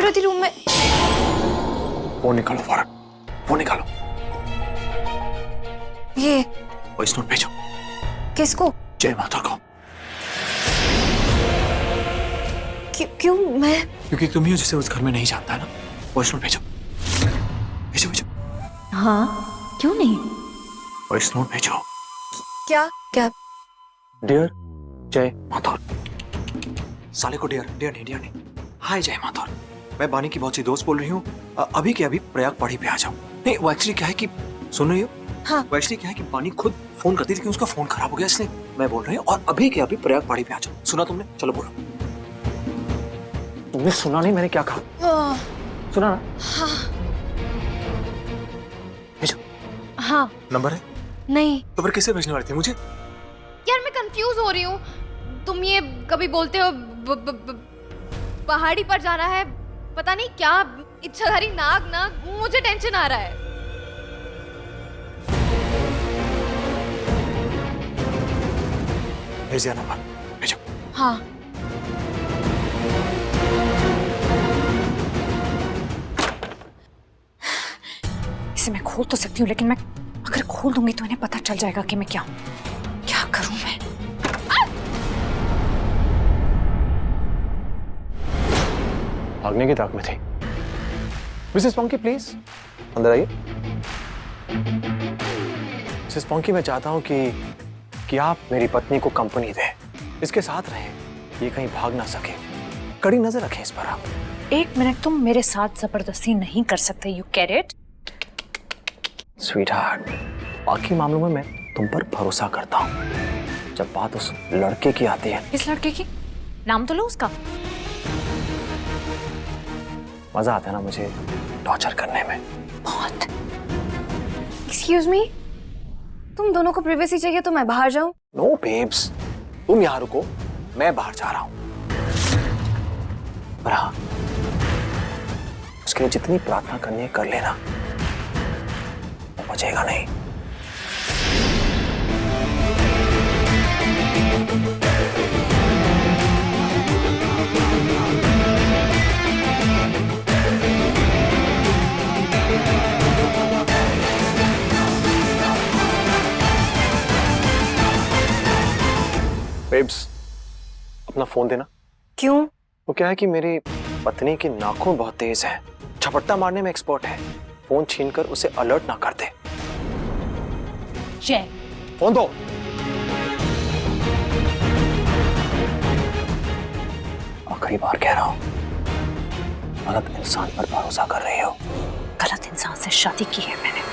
रही थी रूम में। फोन निकालो फौरन, फोन निकालो। ये वॉइस नोट भेजो। किसको? जय माता को। क्यों? मैं क्योंकि तुम ही हो जिसे उस घर में नहीं जानता है ना। वॉइस नोट भेजो, भेजो भेजो। हाँ, क्यों नहीं? वॉइस नोट भेजो। क्या क्या? डियर जय माथुर। साले को डियर डियर नहीं। हाय जय माथुर, मैं बानी की बहुत सी दोस्त बोल रही हूँ। अभी के अभी प्रयाग पहाड़ी पे आ जाओ। नहीं वो एक्चुअली क्या है कि, सुन रही हो? हाँ। वो एक्चुअली क्या है कि बानी खुद फोन करती थी कि उसका फोन खराब हो गया, इसलिए मैं बोल रही हूँ। और अभी के अभी प्रयाग पहाड़ी पे आ जाओ। सुना तुमने? चलो बोलो। तुमने सुना नहीं मैंने क्या कहा? सुना ना? हाँ। भेजो। हाँ। नंबर है? नहीं। तो फिर किसे भेजने वाली थी? मुझे? यार मैं कंफ्यूज हो रही हूँ। तुम ये कभी बोलते हो पहाड़ी पर जाना है, पता नहीं क्या इच्छाधारी नाग, मुझे टेंशन आ रहा है। भेज दिया नंबर, भेजो। हाँ। इसे मैं खोल तो सकती हूँ, लेकिन मैं अगर खोल दूंगी तो इन्हें पता चल जाएगा कि मैं क्या करूं मैं। भागने की ताक में थी। मिसेस पॉन्की प्लीज अंदर आइए। मिसेस पॉन्की, मैं चाहता हूं कि आप मेरी पत्नी को कंपनी दें, इसके साथ रहें, ये कहीं भाग ना सके। कड़ी नजर रखें इस पर आप। एक मिनट, तुम मेरे साथ जबरदस्ती नहीं कर सकते। You cat it? स्वीटहार्ट, बाकी मामलों में मैं तुम पर भरोसा करता हूँ। जब बात उस लड़के की आती है। इस लड़के की? नाम तो लो उसका। मजा आता है ना मुझे टॉर्चर करने में। बहुत। एक्सक्यूज मी, तुम दोनों को प्राइवेसी चाहिए तो मैं बाहर जाऊं? नो बेब्स, तुम यहाँ रुको, मैं बाहर जा रहा हूँ। पर हाँ, उसके लिए जितनी प्रार्थना करनी है कर लेना, वो बचेगा नहीं। बेब्स, अपना फोन देना। क्यों? वो क्या है कि मेरी पत्नी की नाखून बहुत तेज है, झपट्टा मारने में एक्सपर्ट है। फोन छीनकर उसे अलर्ट ना कर दे। जय, फोन दो। आखिरी बार कह रहा हूं, गलत इंसान पर भरोसा कर रही हो। गलत इंसान से शादी की है मैंने।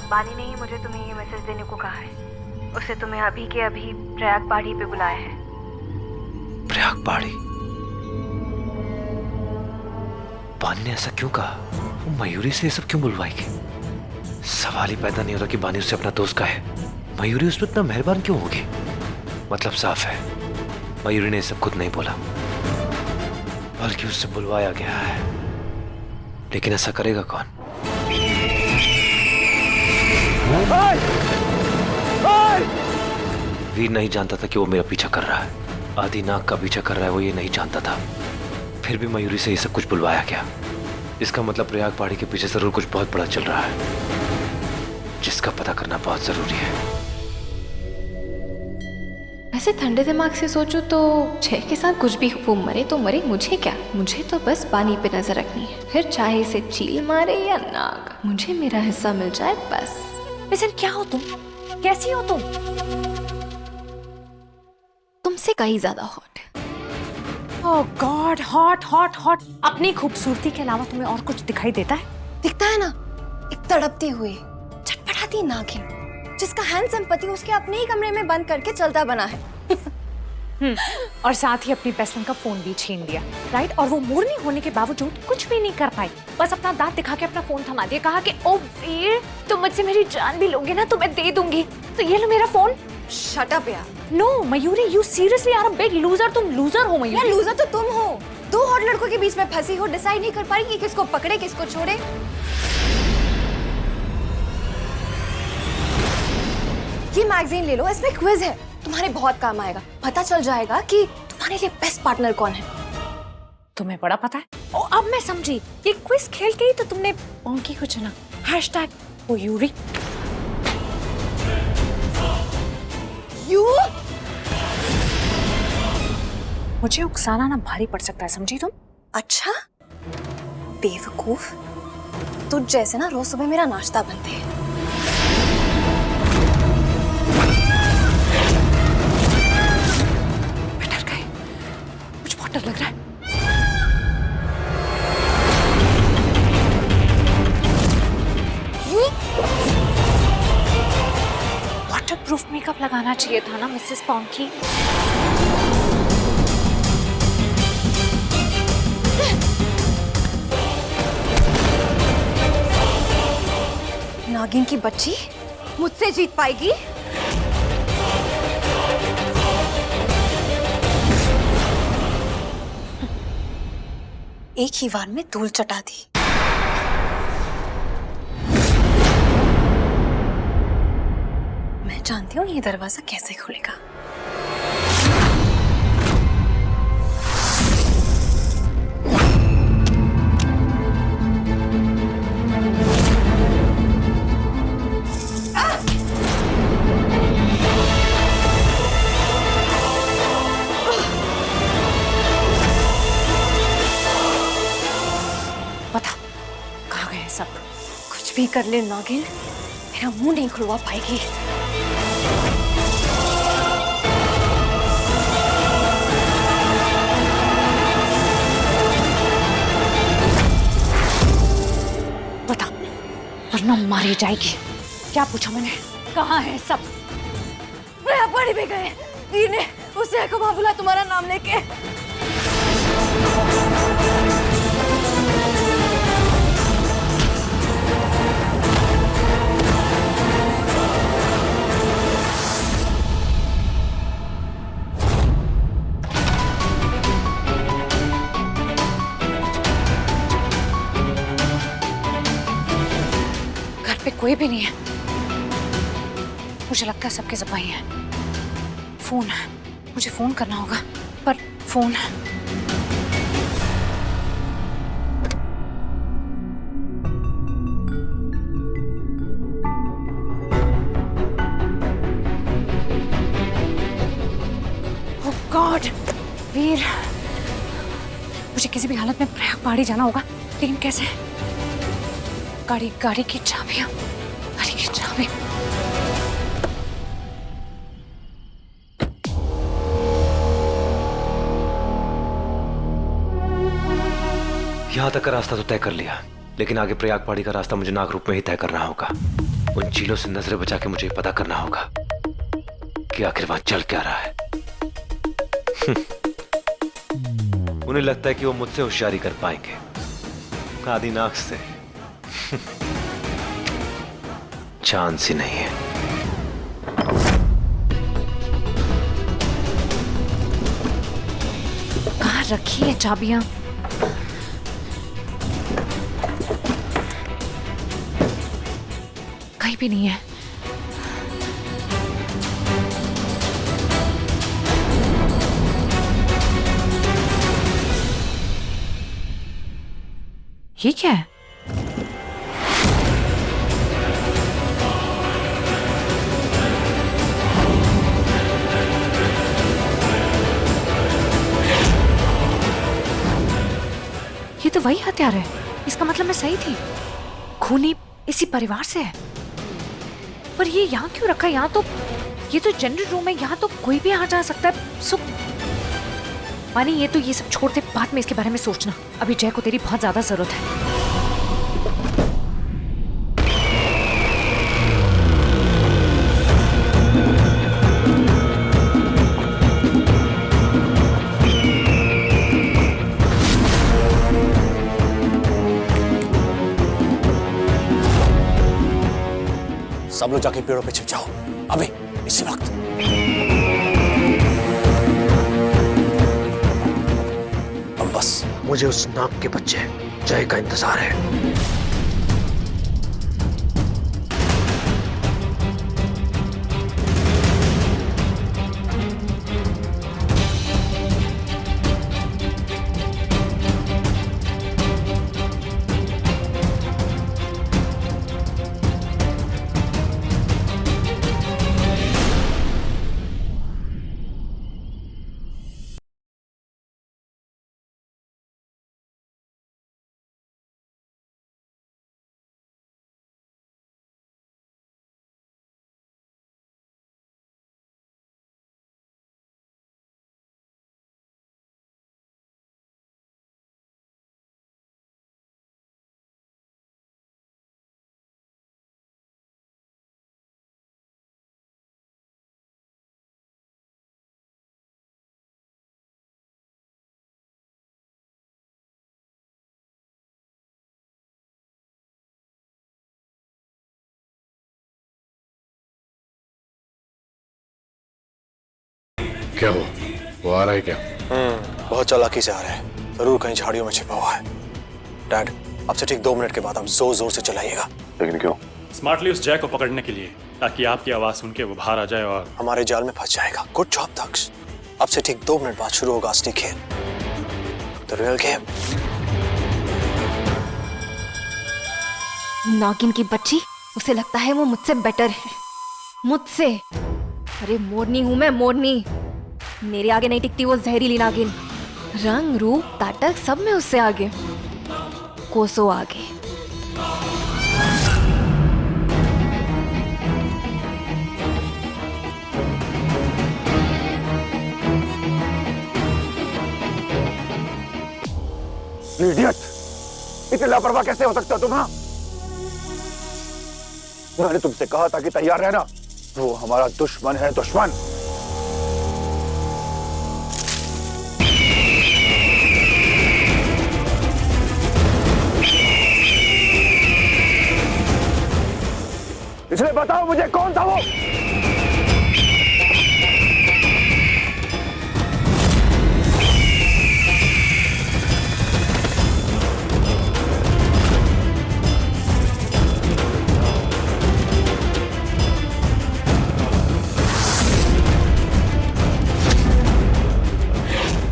बानी ने ही मुझे तुम्हें ये मैसेज देने को कहा है। उसे तुम्हें अभी के अभी प्रयाग पहाड़ी पे बुलाया है। प्रयाग पहाड़ी? बानी ने ऐसा क्यों कहा? वो मयूरी से ये सब क्यों बुलवाएगी? सवाल ही पैदा नहीं होता कि बानी उससे अपना दोस्त का है। मयूरी उस पर इतना मेहरबान क्यों होगी? मतलब साफ है, मयूरी ने ये सब खुद नहीं बोला, बल्कि उससे बुलवाया गया है। लेकिन ऐसा करेगा कौन? वीर नहीं जानता था कि वो मेरा पीछा कर रहा है। आदि नाग का पीछा कर रहा है, वो ये नहीं जानता था। फिर भी मयूरी से ये सब कुछ बुलवाया गया। इसका मतलब प्रयाग पहाड़ी के पीछे जरूर कुछ बहुत बड़ा चल रहा है, जिसका पता करना बहुत जरूरी है। वैसे ठंडे दिमाग से सोचूं तो जय के साथ कुछ भी वो मरे तो मरे, मुझे क्या? मुझे तो बस बानी पे नजर रखनी है, फिर चाहे इसे चील मारे या नाग, मुझे मेरा हिस्सा मिल जाए बस। वैसे क्या हो तुम? कैसी हो तुम? तुमसे कहीं ज्यादा हॉट। ओह गॉड, हॉट हॉट हॉट। अपनी खूबसूरती के अलावा तुम्हें और कुछ दिखाई देता है? दिखता है ना, एक तड़पती हुई छटपटाती नागिन, जिसका हैंडसम पति उसके अपने ही कमरे में बंद करके चलता बना है। और साथ ही अपनी बेस्ट फ्रेंड का फोन भी छीन लिया, राइट? और वो मोरनी होने के बावजूद कुछ भी नहीं कर पाई, बस अपना दांत दिखा के अपना फोन थमा दिया, कहा कि ओ वीर तुम मुझसे मेरी जान भी लोगे ना तो मैं दे दूंगी, तो ये लो मेरा फोन। शट अप यार। No Mayuri, you seriously are a big loser. तुम लूजर हो मयूरी। यार लूजर तो तुम हो, दो हॉट लड़कों के बीच में फंसी हो, डिसाइड नहीं कर पा रही कि किसको पकड़े किसको छोड़े। ये मैगजीन ले लो, इसमें क्विज है, तुम्हारे बहुत काम आएगा। पता चल जाएगा कि तुम्हारे लिए बेस्ट पार्टनर कौन है। तुम्हें बड़ा पता है। ओ अब मैं समझी, ये क्विज खेल के ही तो तुमने पोंकी को चुना। #मयूरी। यू मुझे उकसाना ना भारी पड़ सकता है, समझी तुम? अच्छा बेवकूफ, तुझ जैसे ना रोज सुबह मेरा नाश्ता बनते हैं। मैं डर गई, मुझे बहुत डर लग रहा है। वाटरप्रूफ मेकअप लगाना चाहिए था ना मिसेस पॉन्की। नागिन की बच्ची मुझसे जीत पाएगी? एक ही वार में धूल चटा दी। मैं जानती हूँ ये दरवाजा कैसे खुलेगा। बता कहाँ गए सब? कुछ भी कर ले नागिन, मेरा मुंह नहीं खुलवा पाएगी। बता वरना मारी जाएगी। क्या पूछा मैंने? कहाँ है सब? मैं पड़ी भी गए, वीर ने उससे को वहां बुला तुम्हारा नाम लेके। कोई भी नहीं है। मुझे लगता है सबके सफाई है। फोन है, मुझे फोन करना होगा, पर फोन है। ओह गॉड, वीर, मुझे किसी भी हालत में प्रयाग पहाड़ी जाना होगा, लेकिन कैसे? गाड़ी की चाबियां, गाड़ी की चाबी। यहां तक का रास्ता तो तय कर लिया, लेकिन आगे प्रयाग पहाड़ी का रास्ता मुझे नागरूप में ही तय करना होगा। उन चीलों से नजरें बचा के मुझे पता करना होगा कि आखिर वहां चल क्या रहा है। उन्हें लगता है कि वो मुझसे होशियारी कर पाएंगे, आदिनाग से चांस ही नहीं है। कहाँ रखी है चाबियां? कहीं भी नहीं है। ये क्या है? ये तो वही हथियार है। इसका मतलब मैं सही थी, खूनी इसी परिवार से है। पर ये यहाँ क्यों रखा है? यहाँ तो ये तो जनरल रूम है, यहाँ तो कोई भी आ जा सकता है। सुख मानी, ये तो ये सब छोड़ दे, बाद में इसके बारे में सोचना। अभी जय को तेरी बहुत ज्यादा जरूरत है। सब लोग जाके पेड़ों पे छिप जाओ, अभी इसी वक्त। अब बस मुझे उस नाग के बच्चे जय का इंतजार है। क्या हुआ? वो आ रहा है क्या? बहुत चालाकी से आ रहा है, जरूर कहीं झाड़ियों में छिपा हुआ है। डैड, अब से ठीक 2 मिनट के बाद आप जोर जोर से चलाइएगा। लेकिन क्यों? स्मार्टली उस जय को पकड़ने के लिए, ताकि आपकी आवाज सुन के वो बाहर आ जाए और हमारे जाल में फंस जाएगा। गुड जॉब दक्ष। अब से ठीक 2 मिनट बाद शुरू होगा असली खेल, द रियल गेम। नागिन की बच्ची, उसे लगता है वो मुझसे बेटर है। मुझसे? अरे मोरनी हूं मैं, मोरनी। मेरे आगे नहीं टिकती वो जहरीली नागिन। रंग रूप ताटक सब में उससे आगे, कोसों आगे। इडियट! इतने लापरवाह कैसे हो सकते हो तुम? हाँ, मैंने तुमसे कहा था कि तैयार रहना। वो हमारा दुश्मन है, दुश्मन। इसलिए बताओ मुझे, कौन था वो?